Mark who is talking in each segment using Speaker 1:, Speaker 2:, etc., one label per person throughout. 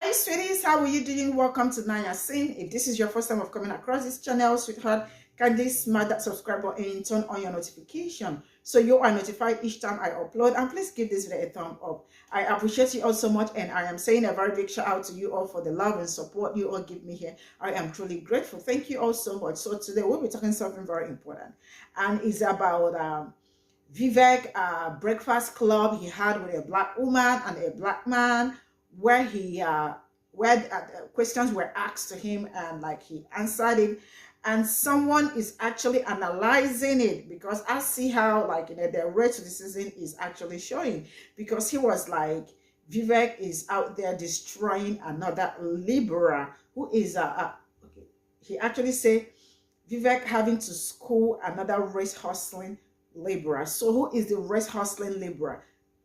Speaker 1: Hi sweeties, how are you doing? Welcome to Nanya Sin. If this is your first time of coming across this channel, sweetheart, kindly smash that subscribe button and turn on your notification so you are notified each time I upload. And please give this video a thumb up. I appreciate you all so much, and I am saying a very big shout out to you all for the love and support you all give me here. I am truly grateful. Thank you all so much. So today we'll be talking something very important, and it's about Vivek breakfast club he had with a black woman and a black man, where questions were asked to him and like he answered it, and someone is actually analyzing it, because I see how the rate to the season is actually showing, because he was like, Vivek is out there destroying another Libra who is okay. He actually said Vivek having to school another race hustling Libra. So who is the race hustling Libra?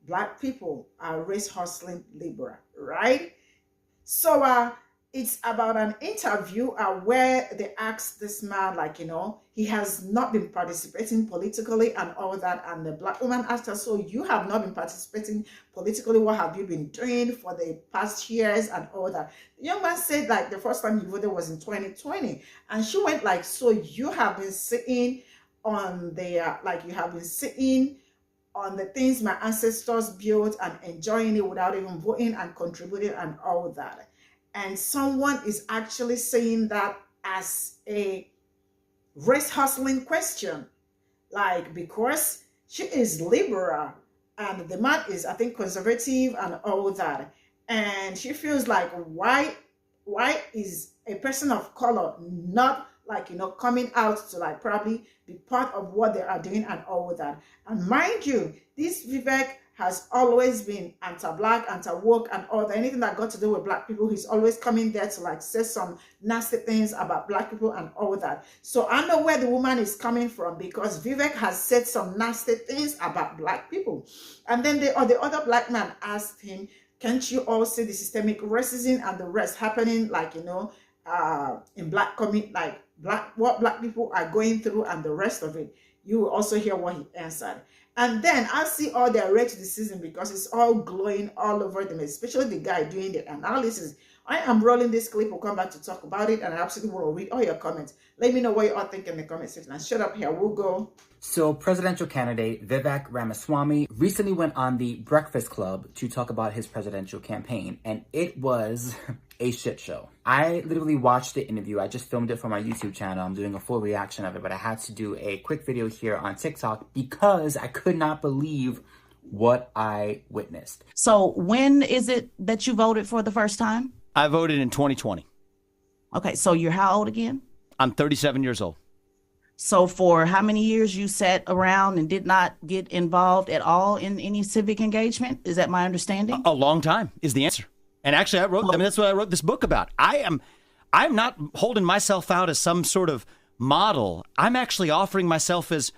Speaker 1: Black people are race hustling Libra, right? So it's about an interview where they asked this man, he has not been participating politically and all that, and the black woman asked her, so you have not been participating politically, what have you been doing for the past years and all that? The young man said the first time he voted was in 2020, and she went so you have been sitting on the you have been sitting on the things my ancestors built and enjoying it without even voting and contributing and all that. And someone is actually saying that as a race hustling question, because she is liberal and the man is, I think, conservative and all that, and she feels like why is a person of color not coming out to probably be part of what they are doing and all that. And mind you, this Vivek has always been anti-black, anti-woke and all that. Anything that got to do with black people, he's always coming there to say some nasty things about black people and all that. So I know where the woman is coming from, because Vivek has said some nasty things about black people. And then the other black man asked him, can't you all see the systemic racism and the rest happening in black community, what black people are going through and the rest of it? You will also hear what he answered. And then I see all their rate decision, because it's all glowing all over them, especially the guy doing the analysis. I am rolling this clip. We'll come back to talk about it, and I absolutely will read all your comments. Let me know what you all think in the comment section. And shut up here, we'll go.
Speaker 2: So presidential candidate Vivek Ramaswamy recently went on the Breakfast Club to talk about his presidential campaign, and it was a shit show. I literally watched the interview. I just filmed it for my YouTube channel. I'm doing a full reaction of it, but I had to do a quick video here on TikTok because I could not believe what I witnessed.
Speaker 3: So when is it that you voted for the first time?
Speaker 4: I voted in 2020.
Speaker 3: Okay, so you're how old again?
Speaker 4: I'm 37 years old.
Speaker 3: So for how many years you sat around and did not get involved at all in any civic engagement? Is that my understanding?
Speaker 4: A long time is the answer. And actually, that's what I wrote this book about. I'm not holding myself out as some sort of model. I'm actually offering myself as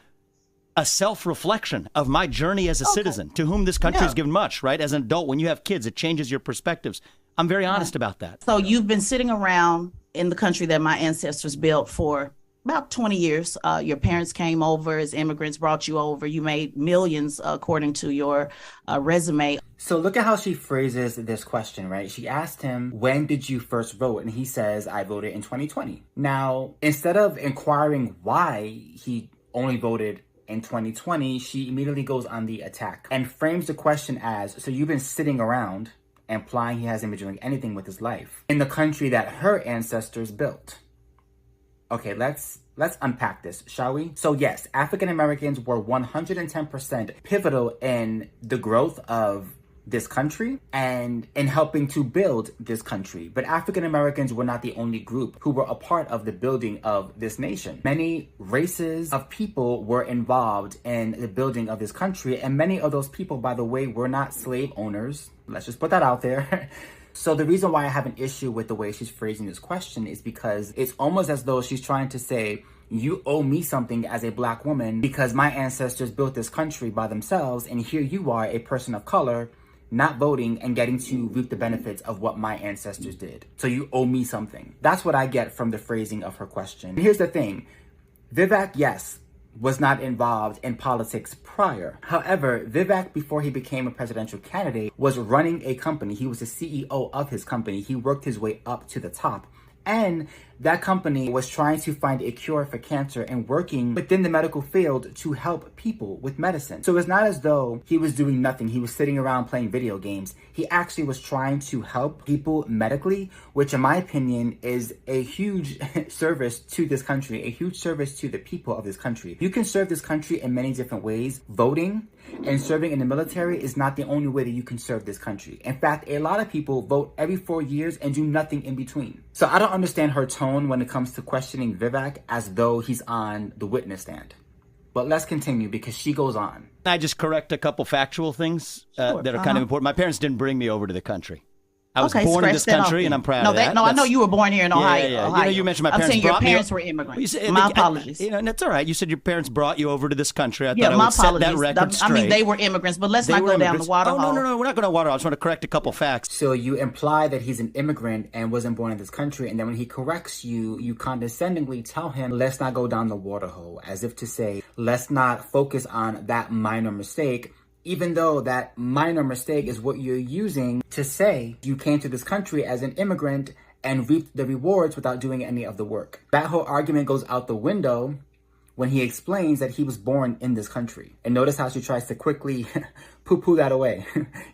Speaker 4: a self-reflection of my journey as a citizen, to whom this country has given much, right? As an adult, when you have kids, it changes your perspectives. I'm very honest about that.
Speaker 3: So you've been sitting around in the country that my ancestors built for about 20 years. Your parents came over as immigrants, brought you over. You made millions, according to your resume.
Speaker 2: So look at how she phrases this question, right? She asked him, when did you first vote? And he says, I voted in 2020. Now, instead of inquiring why he only voted in 2020, she immediately goes on the attack and frames the question as, so you've been sitting around, implying he hasn't been doing anything with his life in the country that her ancestors built. Okay, let's unpack this, shall we? So yes, African Americans were 110% pivotal in the growth of this country and in helping to build this country. But African Americans were not the only group who were a part of the building of this nation. Many races of people were involved in the building of this country, and many of those people, by the way, were not slave owners. Let's just put that out there. So the reason why I have an issue with the way she's phrasing this question is because it's almost as though she's trying to say, you owe me something as a black woman because my ancestors built this country by themselves, and here you are, a person of color, not voting and getting to reap the benefits of what my ancestors did. So you owe me something. That's what I get from the phrasing of her question. And here's the thing. Vivek, yes, was not involved in politics prior. However, Vivek, before he became a presidential candidate, was running a company. He was the CEO of his company. He worked his way up to the top. And that company was trying to find a cure for cancer and working within the medical field to help people with medicine. So it's not as though he was doing nothing. He was sitting around playing video games. He actually was trying to help people medically, which in my opinion is a huge service to this country, a huge service to the people of this country. You can serve this country in many different ways. Voting and serving in the military is not the only way that you can serve this country. In fact, a lot of people vote every 4 years and do nothing in between. So I don't understand her tone when it comes to questioning Vivek as though he's on the witness stand. But let's continue because she goes on.
Speaker 4: I just correct a couple factual things
Speaker 3: Sure.
Speaker 4: that are kind of important. My parents didn't bring me over to the country. I was
Speaker 3: Okay,
Speaker 4: born in
Speaker 3: scratch
Speaker 4: this
Speaker 3: that off
Speaker 4: country,
Speaker 3: then.
Speaker 4: and I'm proud
Speaker 3: No,
Speaker 4: of that.
Speaker 3: I know you were born here in Ohio.
Speaker 4: Yeah.
Speaker 3: Ohio.
Speaker 4: You mentioned my
Speaker 3: I'm
Speaker 4: parents
Speaker 3: saying your
Speaker 4: brought me
Speaker 3: parents
Speaker 4: o-
Speaker 3: were immigrants.
Speaker 4: You said-
Speaker 3: My apologies.
Speaker 4: That's all right. You said your parents brought you over to this country. I
Speaker 3: Yeah,
Speaker 4: thought I
Speaker 3: my
Speaker 4: would set that
Speaker 3: apologies.
Speaker 4: record straight.
Speaker 3: I mean, they were immigrants, but let's
Speaker 4: They
Speaker 3: not
Speaker 4: were
Speaker 3: go down the
Speaker 4: immigrants.
Speaker 3: water
Speaker 4: Oh,
Speaker 3: hole.
Speaker 4: no. We're not going to water. I just want to correct a couple facts.
Speaker 2: So you imply that he's an immigrant and wasn't born in this country, and then when he corrects you, you condescendingly tell him, let's not go down the water hole, as if to say, let's not focus on that minor mistake, even though that minor mistake is what you're using to say you came to this country as an immigrant and reaped the rewards without doing any of the work. That whole argument goes out the window when he explains that he was born in this country. And notice how she tries to quickly poo-poo that away.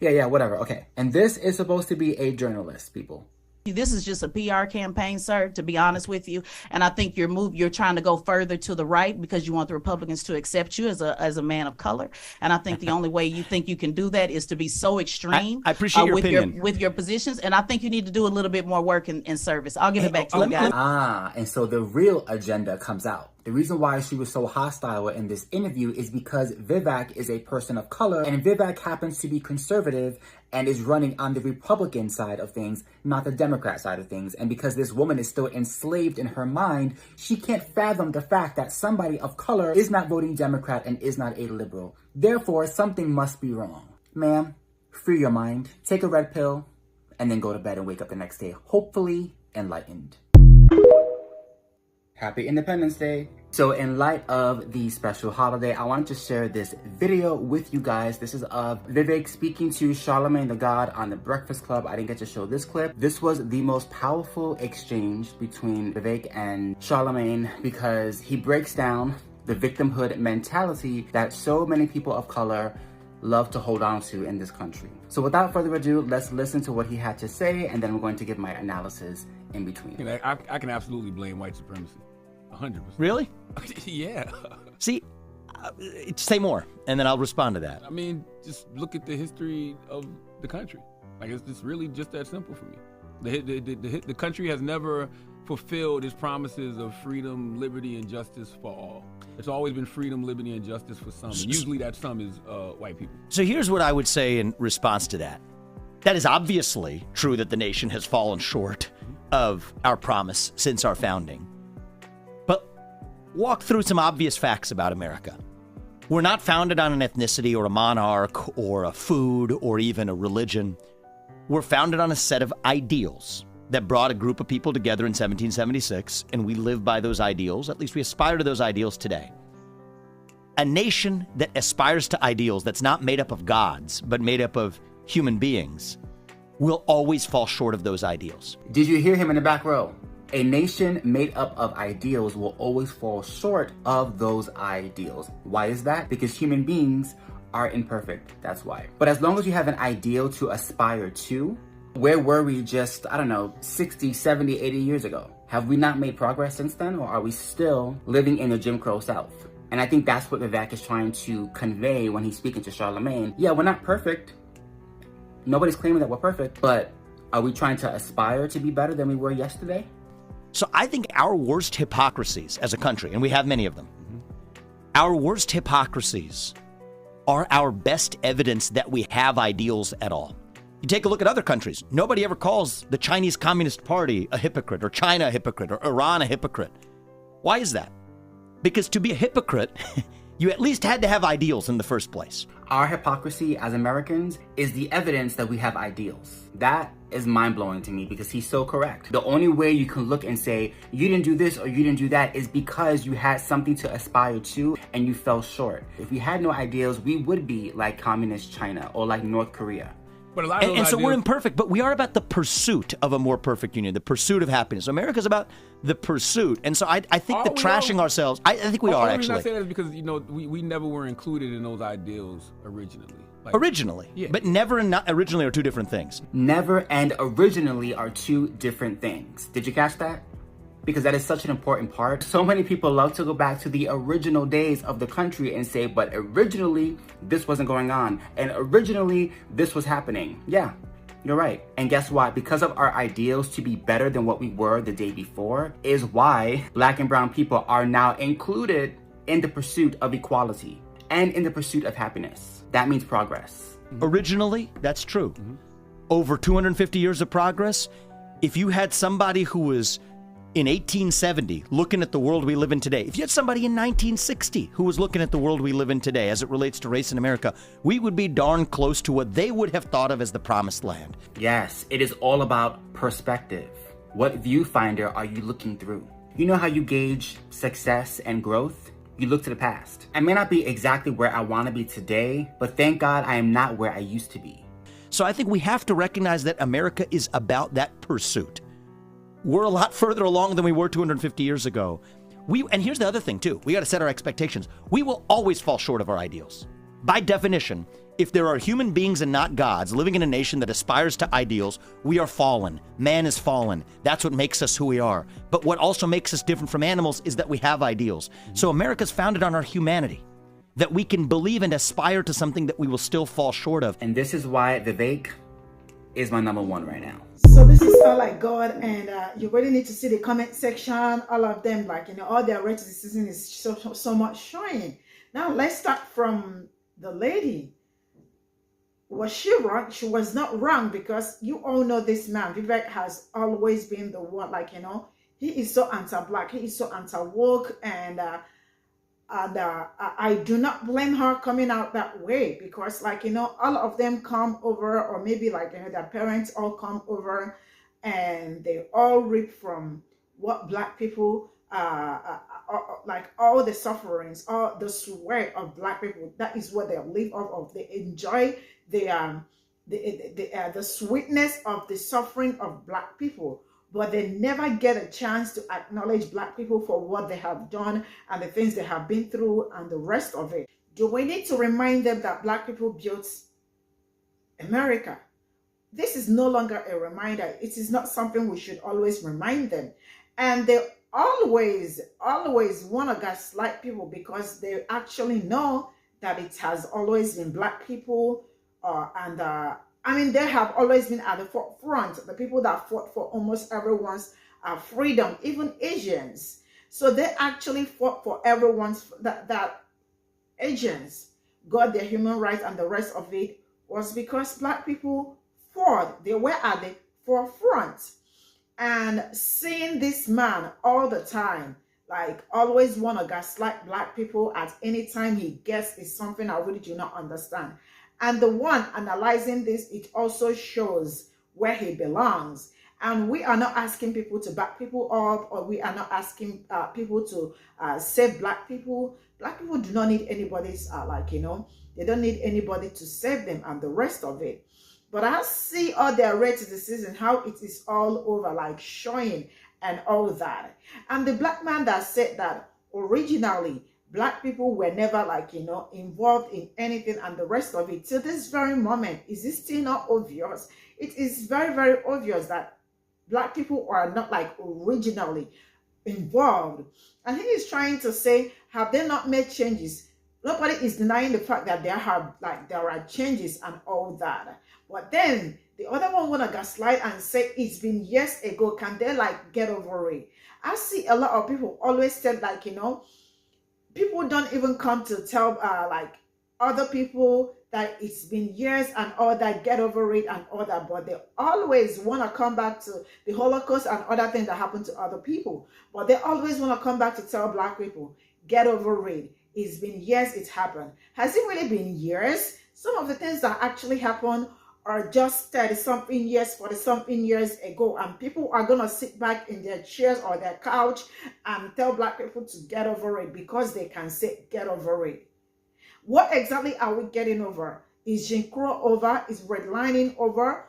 Speaker 2: yeah, whatever, okay. And this is supposed to be a journalist, people.
Speaker 3: This is just a PR campaign, sir, to be honest with you. And I think you're trying to go further to the right because you want the Republicans to accept you as a man of color. And I think the only way you think you can do that is to be so extreme
Speaker 4: I appreciate your opinion.
Speaker 3: with your positions. And I think you need to do a little bit more work in service. I'll give it back to you guys.
Speaker 2: And so the real agenda comes out. The reason why she was so hostile in this interview is because Vivek is a person of color, and Vivek happens to be conservative and is running on the Republican side of things, not the Democrat side of things. And because this woman is still enslaved in her mind, she can't fathom the fact that somebody of color is not voting Democrat and is not a liberal. Therefore, something must be wrong. Ma'am, free your mind, take a red pill, and then go to bed and wake up the next day, hopefully enlightened. Happy Independence Day. So in light of the special holiday, I wanted to share this video with you guys. This is of Vivek speaking to Charlamagne the God on the Breakfast Club. I didn't get to show this clip. This was the most powerful exchange between Vivek and Charlamagne because he breaks down the victimhood mentality that so many people of color love to hold on to in this country. So without further ado, let's listen to what he had to say, and then we're going to give my analysis in between.
Speaker 5: I can absolutely blame white supremacy. 100%.
Speaker 4: Really?
Speaker 5: Yeah.
Speaker 4: See, say more, and then I'll respond to that.
Speaker 5: I mean, just look at the history of the country. Like, it's just really just that simple for me. The country has never fulfilled its promises of freedom, liberty, and justice for all. It's always been freedom, liberty, and justice for some. And usually that some is white people.
Speaker 4: So here's what I would say in response to that. That is obviously true that the nation has fallen short of our promise since our founding. But walk through some obvious facts about America. We're not founded on an ethnicity or a monarch or a food or even a religion. We're founded on a set of ideals that brought a group of people together in 1776, and we live by those ideals. At least we aspire to those ideals today. A nation that aspires to ideals that's not made up of gods, but made up of human beings, will always fall short of those ideals.
Speaker 2: Did you hear him in the back row? A nation made up of ideals will always fall short of those ideals. Why is that? Because human beings are imperfect. That's why. But as long as you have an ideal to aspire to, where were we just, 60, 70, 80 years ago? Have we not made progress since then? Or are we still living in the Jim Crow South? And I think that's what Vivek is trying to convey when he's speaking to Charlamagne. Yeah, we're not perfect. Nobody's claiming that we're perfect, but are we trying to aspire to be better than we were yesterday?
Speaker 4: So I think our worst hypocrisies as a country, and we have many of them, our worst hypocrisies are our best evidence that we have ideals at all. You take a look at other countries. Nobody ever calls the Chinese Communist Party a hypocrite, or China a hypocrite, or Iran a hypocrite. Why is that? Because to be a hypocrite, you at least had to have ideals in the first place.
Speaker 2: Our hypocrisy as Americans is the evidence that we have ideals. That is mind-blowing to me because he's so correct. The only way you can look and say, you didn't do this or you didn't do that is because you had something to aspire to and you fell short. If we had no ideals, we would be like communist China or like North Korea.
Speaker 5: But a lot of those
Speaker 4: And so
Speaker 5: ideas-
Speaker 4: we're imperfect, but we are about the pursuit of a more perfect union, the pursuit of happiness. America's about the pursuit. And so I think
Speaker 5: Are
Speaker 4: that
Speaker 5: we,
Speaker 4: trashing
Speaker 5: though?
Speaker 4: ourselves, I think we are
Speaker 5: The reason I
Speaker 4: actually.
Speaker 5: say that is because, we never were included in those ideals originally. Like,
Speaker 4: Originally.
Speaker 5: Yeah.
Speaker 4: But never and not originally are two different things.
Speaker 2: Never and originally are two different things. Did you catch that? Because that is such an important part. So many people love to go back to the original days of the country and say, but originally this wasn't going on. And originally this was happening. Yeah, you're right. And guess what? Because of our ideals to be better than what we were the day before is why Black and brown people are now included in the pursuit of equality and in the pursuit of happiness. That means progress.
Speaker 4: Originally, that's true. Over 250 years of progress, if you had somebody who was in 1870 looking at the world we live in today, if you had somebody in 1960 who was looking at the world we live in today as it relates to race in America, we would be darn close to what they would have thought of as the promised land.
Speaker 2: Yes, it is all about perspective. What viewfinder are you looking through? You know how you gauge success and growth? You look to the past. I may not be exactly where I want to be today, but thank God I am not where I used to be.
Speaker 4: So I think we have to recognize that America is about that pursuit. We're a lot further along than we were 250 years ago. And here's the other thing too. We got to set our expectations. We will always fall short of our ideals. By definition, if there are human beings and not gods living in a nation that aspires to ideals, we are fallen. Man is fallen. That's what makes us who we are. But what also makes us different from animals is that we have ideals. So America's founded on our humanity, that we can believe and aspire to something that we will still fall short of.
Speaker 2: And this is why Vivek is my number one right now.
Speaker 1: So this is all like God, and you really need to see the comment section. All of them, all their criticism is so much showing. Now let's start from the lady. Was she wrong? She was not wrong, because you all know this man. Vivek has always been the one, he is so anti-Black, he is so anti-woke, and I do not blame her coming out that way, because all of them come over, or maybe their parents all come over, and they all reap from what Black people all the sufferings, all the sweat of Black people. That is what they live off of. They enjoy the sweetness of the suffering of Black people, but they never get a chance to acknowledge Black people for what they have done and the things they have been through and the rest of it. Do we need to remind them that Black people built America? This is no longer a reminder. It is not something we should always remind them. And they always want to gaslight people, because they actually know that it has always been Black people, they have always been at the forefront, the people that fought for almost everyone's freedom, even Asians. So they actually fought for everyone's, that Asians got their human rights, and the rest of it was because Black people fought. They were at the forefront. And seeing this man all the time, always want to gaslight Black people at any time he gets, is something I really do not understand. And the one analyzing this, it also shows where he belongs. And we are not asking people to back people up, or we are not asking people to save Black people. Black people do not need anybody's, they don't need anybody to save them and the rest of it. But I see all their criticism, how it is all over, showing and all that. And the Black man that said that originally Black people were never involved in anything and the rest of it, till this very moment, is it still not obvious? It is very, very obvious that Black people are not originally involved. And he is trying to say, have they not made changes? Nobody is denying the fact that there are changes and all that. But then the other one want to gaslight and say it's been years ago. Can they get over it? I see a lot of people always said people don't even come to tell other people that it's been years and all that, get over it and all that, but they always want to come back to the Holocaust and other things that happened to other people. But they always want to come back to tell Black people, get over it. It's been years it happened. Has it really been years? Some of the things that actually happened or just 30 something years, 40 something years ago, and people are gonna sit back in their chairs or their couch and tell black people to get over it because they can say get over it. What exactly are we getting over? Is Jim Crow over? Is redlining over?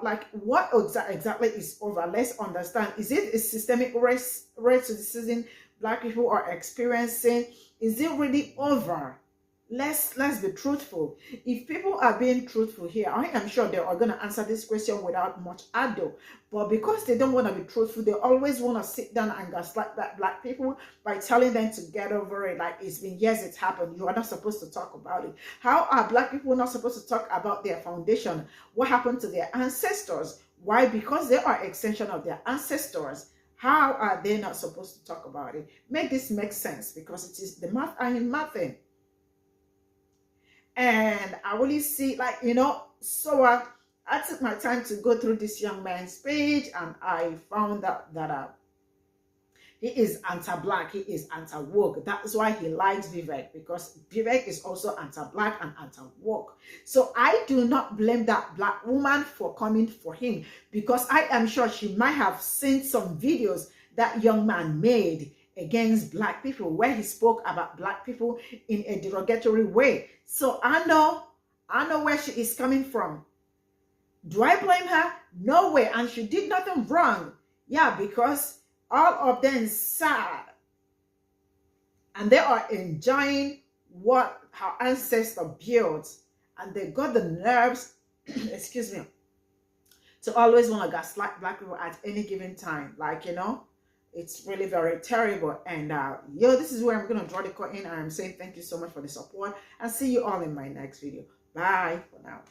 Speaker 1: Like what exactly is over? Let's understand. Is it a systemic racism black people are experiencing? Is it really over? Let's be truthful. If people are being truthful here, I am sure they are going to answer this question without much ado. But because they don't want to be truthful, they always want to sit down and gaslight black people by telling them to get over it. Like, it's been years it's happened. You are not supposed to talk about it. How are black people not supposed to talk about their foundation? What happened to their ancestors? Why? Because they are extension of their ancestors. How are they not supposed to talk about it? Make this make sense, because it is the math I am mathing. And I really see, like, you know, so I took my time to go through this young man's page, and I found out that he is anti-black, he is anti-woke. That's why he likes Vivek, because Vivek is also anti-black and anti-woke. So I do not blame that black woman for coming for him, because I am sure she might have seen some videos that young man made against black people where he spoke about black people in a derogatory way. So I know where she is coming from. Do I blame her? No way. And she did nothing wrong. Yeah, because all of them sad, and they are enjoying what her ancestors built, and they got the nerves excuse me, to always want to gaslight black people at any given time. Like, you know, it's really very terrible. And this is where I'm going to draw the curtain. I'm saying thank you so much for the support, and see you all in my next video. Bye for now.